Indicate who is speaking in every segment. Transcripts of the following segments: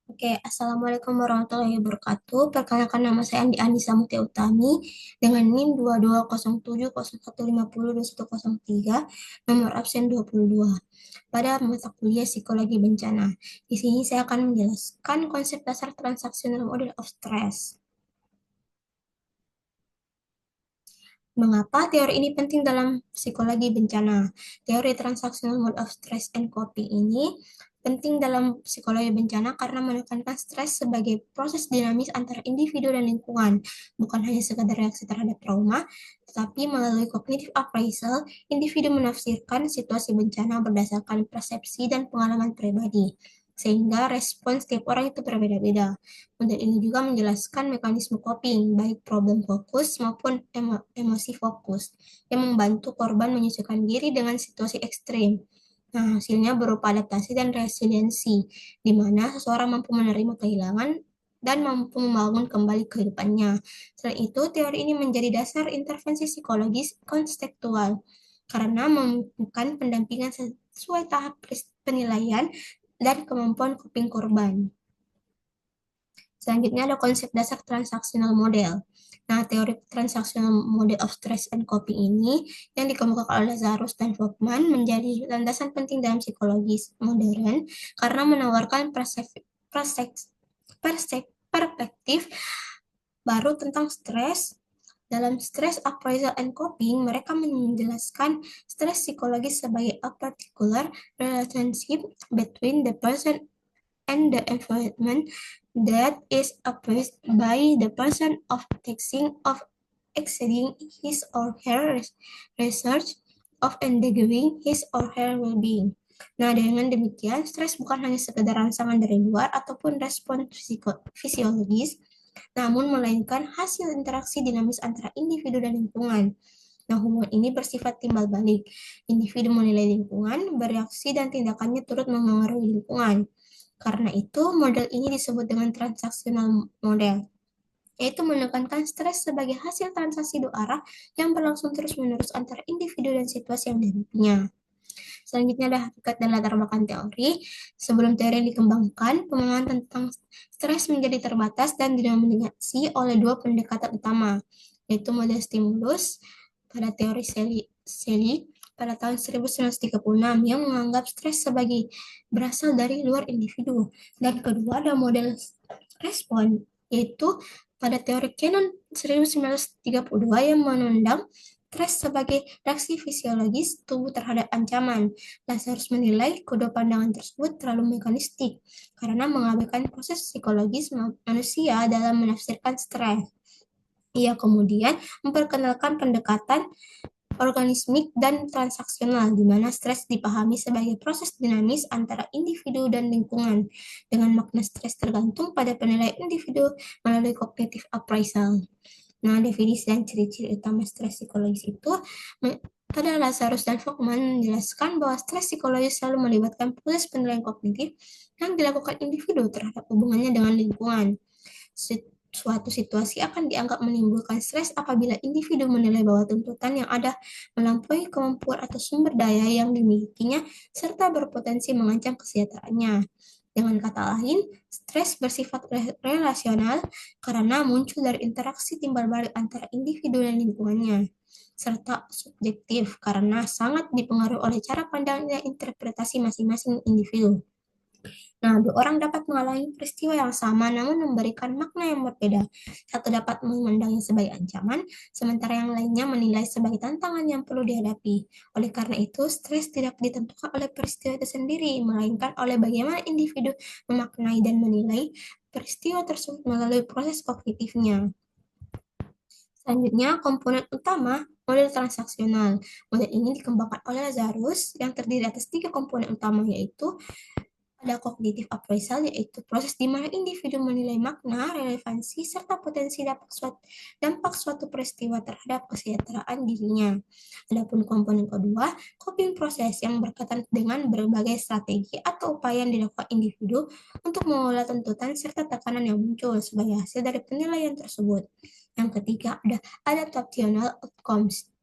Speaker 1: Assalamualaikum warahmatullahi wabarakatuh. Perkenalkan nama saya Andi Anissa Mutia Utami dengan NIM 220701502103, nomor absen 22 pada mata kuliah Psikologi Bencana. Di sini saya akan menjelaskan konsep dasar transaksional model of stress. Mengapa teori ini penting dalam psikologi bencana? Teori transactional mode of stress and coping ini penting dalam psikologi bencana karena menekankan stres sebagai proses dinamis antara individu dan lingkungan, bukan hanya sekadar reaksi terhadap trauma, tetapi melalui cognitive appraisal, individu menafsirkan situasi bencana berdasarkan persepsi dan pengalaman pribadi, sehingga respons setiap orang itu berbeda-beda. Model ini juga menjelaskan mekanisme coping, baik problem fokus maupun emosi fokus, yang membantu korban menyesuaikan diri dengan situasi ekstrim. Nah, hasilnya berupa adaptasi dan resiliensi, di mana seseorang mampu menerima kehilangan dan mampu membangun kembali kehidupannya. Selain itu, teori ini menjadi dasar intervensi psikologis konstekstual, karena membutuhkan pendampingan sesuai tahap penilaian dan kemampuan coping korban. Selanjutnya ada konsep dasar transaksional model. Nah, teori transaksional model of stress and coping ini yang dikemukakan oleh Lazarus dan Volkmann menjadi landasan penting dalam psikologi modern karena menawarkan perspektif baru tentang stres. Dalam stress appraisal and coping, mereka menjelaskan stres psikologis sebagai a particular relationship between the person and the environment that is appraised by the person of taxing of exceeding his or her research of undergoing his or her well-being. Nah, dengan demikian, stres bukan hanya sekedar rangsangan dari luar ataupun respon fisiologis, namun melainkan hasil interaksi dinamis antara individu dan lingkungan. Nah, hubungan ini bersifat timbal balik. Individu menilai lingkungan, bereaksi, dan tindakannya turut memengaruhi lingkungan. Karena itu, model ini disebut dengan transaksional model, yaitu menekankan stres sebagai hasil transaksi dua arah yang berlangsung terus-menerus antara individu dan situasi yang dihadapinya. Selanjutnya ada hakikat dan latar belakang teori. Sebelum teori dikembangkan, pemahaman tentang stres menjadi terbatas dan didominasi oleh dua pendekatan utama, yaitu model stimulus pada teori Selye pada tahun 1936 yang menganggap stres sebagai berasal dari luar individu. Dan kedua ada model respon, yaitu pada teori Cannon 1932 yang menundang stres sebagai reaksi fisiologis tubuh terhadap ancaman. Lazarus menilai kedua pandangan tersebut terlalu mekanistik karena mengabaikan proses psikologis manusia dalam menafsirkan stres. Ia kemudian memperkenalkan pendekatan organismik dan transaksional, di mana stres dipahami sebagai proses dinamis antara individu dan lingkungan, dengan makna stres tergantung pada penilaian individu melalui cognitive appraisal. Nah, definisi dan ciri-ciri utama stres psikologis itu pada Lazarus dan Volkmann menjelaskan bahwa stres psikologis selalu melibatkan proses penilaian kognitif yang dilakukan individu terhadap hubungannya dengan lingkungan. Suatu situasi akan dianggap menimbulkan stres apabila individu menilai bahwa tuntutan yang ada melampaui kemampuan atau sumber daya yang dimilikinya serta berpotensi mengancam kesejahteraannya. Dengan kata lain, stres bersifat relasional karena muncul dari interaksi timbal balik antara individu dan lingkungannya, serta subjektif karena sangat dipengaruhi oleh cara pandang dan interpretasi masing-masing individu. Nah, dua orang dapat mengalami peristiwa yang sama namun memberikan makna yang berbeda. Satu dapat memandangnya sebagai ancaman, sementara yang lainnya menilai sebagai tantangan yang perlu dihadapi. Oleh karena itu, stres tidak ditentukan oleh peristiwa itu sendiri, melainkan oleh bagaimana individu memaknai dan menilai peristiwa tersebut melalui proses kognitifnya. Selanjutnya, komponen utama model transaksional. Model ini dikembangkan oleh Lazarus yang terdiri atas tiga komponen utama, yaitu ada cognitive appraisal, yaitu proses di mana individu menilai makna, relevansi, serta potensi dampak suatu peristiwa terhadap kesejahteraan dirinya. Adapun komponen kedua, coping proses yang berkaitan dengan berbagai strategi atau upaya yang dilakukan individu untuk mengelola tuntutan serta tekanan yang muncul sebagai hasil dari penilaian tersebut. Yang ketiga, ada adaptational outcomes,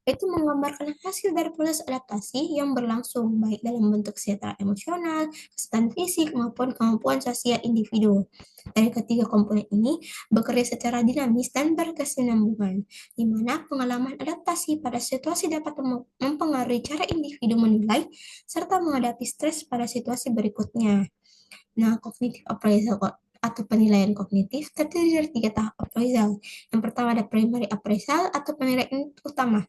Speaker 1: Itu menggambarkan hasil dari proses adaptasi yang berlangsung, baik dalam bentuk kesehatan emosional, kesehatan fisik, maupun kemampuan sosial individu. Dari ketiga komponen ini bekerja secara dinamis dan berkesinambungan, di mana pengalaman adaptasi pada situasi dapat mempengaruhi cara individu menilai serta menghadapi stres pada situasi berikutnya. Nah, cognitive appraisal atau penilaian kognitif terdiri dari tiga tahap appraisal. Yang pertama ada primary appraisal atau penilaian utama.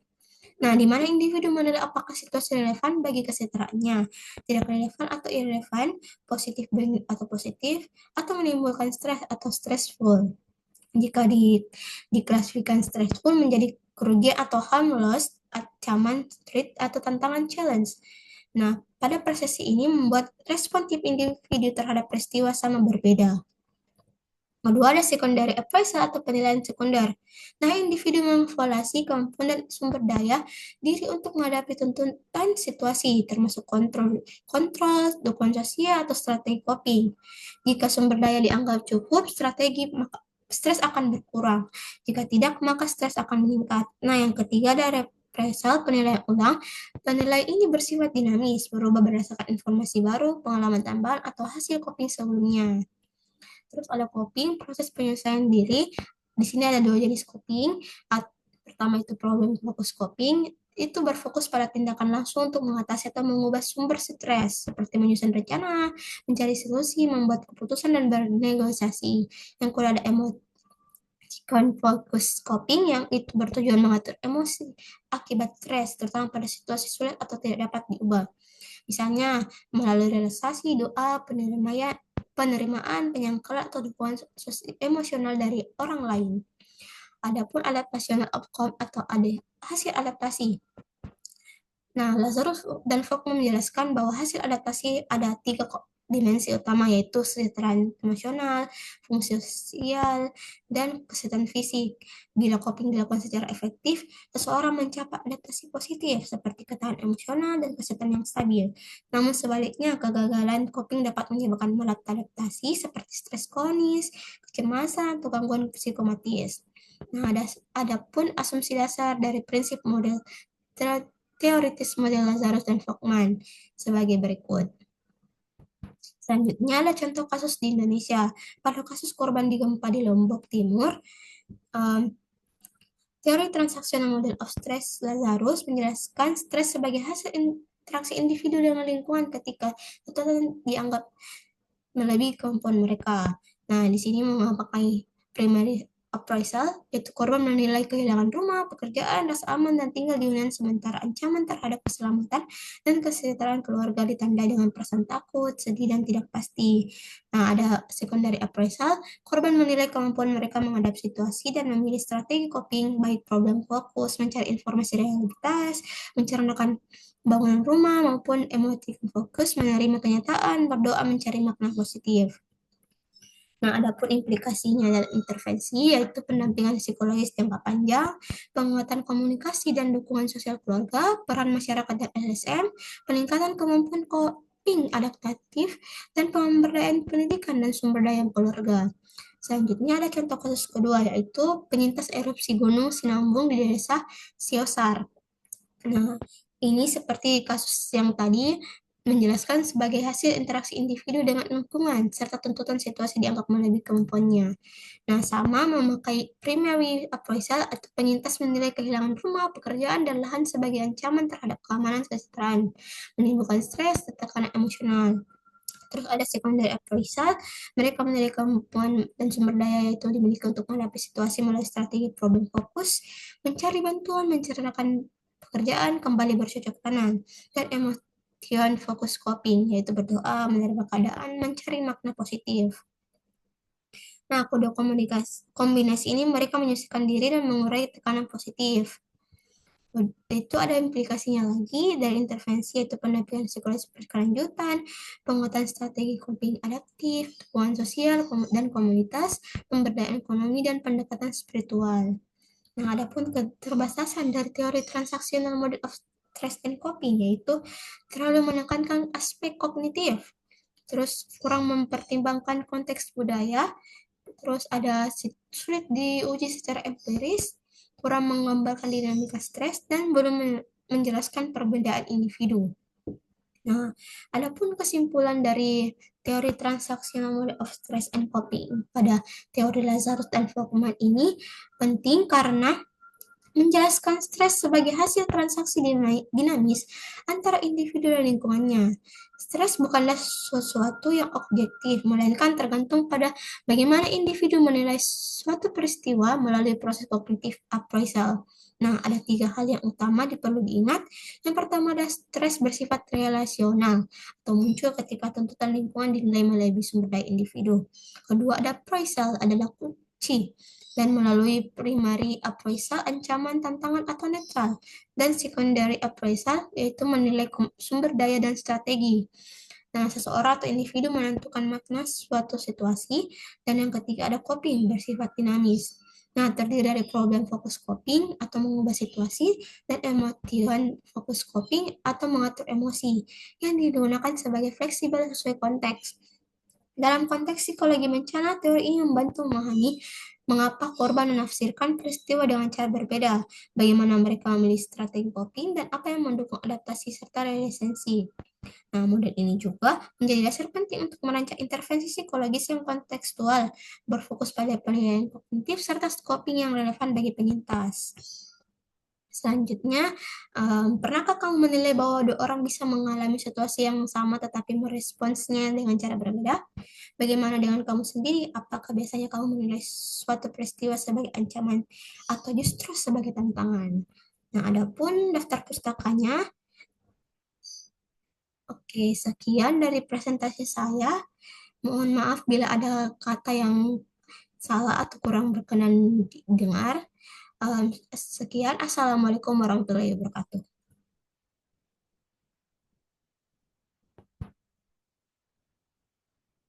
Speaker 1: Nah, di mana individu menilai apakah situasi relevan bagi kesejahteraannya, tidak relevan atau irrelevan, positif atau positif, atau menimbulkan stres atau stressful. Jika diklasifikasikan stressful menjadi kerugian atau harm loss, ancaman, threat, atau tantangan challenge. Nah, pada persesi ini membuat responsif individu terhadap peristiwa sama berbeda. Kedua, ada secondary appraisal atau penilaian sekunder. Nah, individu mengevaluasi kemampuan dan sumber daya diri untuk menghadapi tuntutan situasi, termasuk kontrol, dukungan sosial, atau strategi coping. Jika sumber daya dianggap cukup, strategi maka stres akan berkurang. Jika tidak, maka stres akan meningkat. Nah, yang ketiga ada appraisal penilaian ulang. Penilaian ini bersifat dinamis, berubah berdasarkan informasi baru, pengalaman tambahan, atau hasil coping sebelumnya. Terus ada coping, proses penyelesaian diri. Di sini ada dua jenis coping. Pertama itu problem fokus coping, itu berfokus pada tindakan langsung untuk mengatasi atau mengubah sumber stres, seperti menyusun rencana, mencari solusi, membuat keputusan, dan bernegosiasi. Yang kedua ada emoticon focus coping, yang itu bertujuan mengatur emosi akibat stres, terutama pada situasi sulit atau tidak dapat diubah. Misalnya melalui relaksasi, doa, penerimaan, penyangkalan, atau dukungan emosional dari orang lain. Adapun adaptational outcome atau hasil adaptasi. Nah, Lazarus dan Fogg menjelaskan bahwa hasil adaptasi ada tiga dimensi utama, yaitu kesejahteraan emosional, fungsi sosial, dan kesehatan fisik. Bila coping dilakukan secara efektif, seseorang mencapai adaptasi positif seperti ketahanan emosional dan kesehatan yang stabil. Namun sebaliknya, kegagalan coping dapat menyebabkan maladaptasi seperti stres kronis, kecemasan, atau gangguan psikomatis. Nah, ada pun asumsi dasar dari prinsip model teoritis model Lazarus dan Folkman sebagai berikut. Selanjutnya ada contoh kasus di Indonesia. Pada kasus korban di gempa di Lombok Timur, teori transaksional model of stress Lazarus menjelaskan stres sebagai hasil interaksi individu dengan lingkungan ketika tuntutan dianggap melebihi kemampuan mereka. Nah, di sini memakai primary appraisal, yaitu korban menilai kehilangan rumah, pekerjaan, rasa aman, dan tinggal di hunian sementara. Ancaman terhadap keselamatan dan kesejahteraan keluarga ditandai dengan perasaan takut, sedih, dan tidak pasti. Nah, ada secondary appraisal, korban menilai kemampuan mereka menghadapi situasi dan memilih strategi coping, baik problem fokus, mencari informasi realitas, mencernakan bangunan rumah, maupun emotif fokus, menerima kenyataan, berdoa, mencari makna positif. Nah, adapun implikasinya dalam intervensi, yaitu pendampingan psikologis jangka panjang, penguatan komunikasi dan dukungan sosial keluarga, peran masyarakat dan LSM, peningkatan kemampuan coping adaptatif, dan pemberdayaan pendidikan dan sumber daya keluarga. Selanjutnya ada contoh kasus kedua, yaitu penyintas erupsi Gunung Sinabung di desa Siosar. Nah, ini seperti kasus yang tadi menjelaskan sebagai hasil interaksi individu dengan lingkungan, serta tuntutan situasi dianggap melebihi kemampuannya. Nah, sama memakai primary appraisal atau penyintas menilai kehilangan rumah, pekerjaan, dan lahan sebagai ancaman terhadap keamanan kesejahteraan, menimbulkan stres, tekanan emosional. Terus ada secondary appraisal, mereka menilai kemampuan dan sumber daya yaitu dimiliki untuk menghadapi situasi melalui strategi problem fokus, mencari bantuan, menceritakan pekerjaan, kembali bercocok tanam, dan emotion focus coping, yaitu berdoa, menerima keadaan, mencari makna positif. Nah, kedua kombinasi ini mereka menyucikan diri dan mengurai tekanan positif. Itu ada implikasinya lagi dari intervensi, yaitu pendampingan psikologis berkelanjutan, penguatan strategi coping adaptif, dukungan sosial dan komunitas, pemberdayaan ekonomi, dan pendekatan spiritual. Nah, adapun keterbatasan dari teori transaksional model of stress and coping, yaitu terlalu menekankan aspek kognitif, terus kurang mempertimbangkan konteks budaya, terus ada sulit diuji secara empiris, kurang menggambarkan dinamika stres, dan belum menjelaskan perbedaan individu. Nah, adapun kesimpulan dari teori transaksional model of stress and coping pada teori Lazarus dan Volkmann ini penting karena menjelaskan stres sebagai hasil transaksi dinamis antara individu dan lingkungannya. Stres bukanlah sesuatu yang objektif, melainkan tergantung pada bagaimana individu menilai suatu peristiwa melalui proses kognitif appraisal. Nah, ada tiga hal yang utama perlu diingat. Yang pertama adalah stres bersifat relasional atau muncul ketika tuntutan lingkungan dinilai melebihi sumber daya individu. Kedua, ada appraisal adalah kunci dan melalui primary appraisal ancaman, tantangan, atau netral, dan secondary appraisal yaitu menilai sumber daya dan strategi. Nah, seseorang atau individu menentukan makna suatu situasi, dan yang ketiga ada coping bersifat dinamis. Nah, terdiri dari problem fokus coping atau mengubah situasi, dan emotion fokus coping atau mengatur emosi yang digunakan sebagai fleksibel sesuai konteks. Dalam konteks psikologi bencana, teori ini membantu memahami mengapa korban menafsirkan peristiwa dengan cara berbeda, bagaimana mereka memilih strategi coping, dan apa yang mendukung adaptasi serta resiliensi. Nah, model ini juga menjadi dasar penting untuk merancang intervensi psikologis yang kontekstual, berfokus pada penilaian kognitif serta scoping yang relevan bagi penyintas. Selanjutnya, pernahkah kamu menilai bahwa dua orang bisa mengalami situasi yang sama tetapi meresponsnya dengan cara berbeda? Bagaimana dengan kamu sendiri? Apakah biasanya kamu menilai suatu peristiwa sebagai ancaman atau justru sebagai tantangan? Nah, adapun daftar pustakanya, oke, sekian dari presentasi saya. Mohon maaf bila ada kata yang salah atau kurang berkenan didengar. Sekian, Assalamualaikum warahmatullahi wabarakatuh.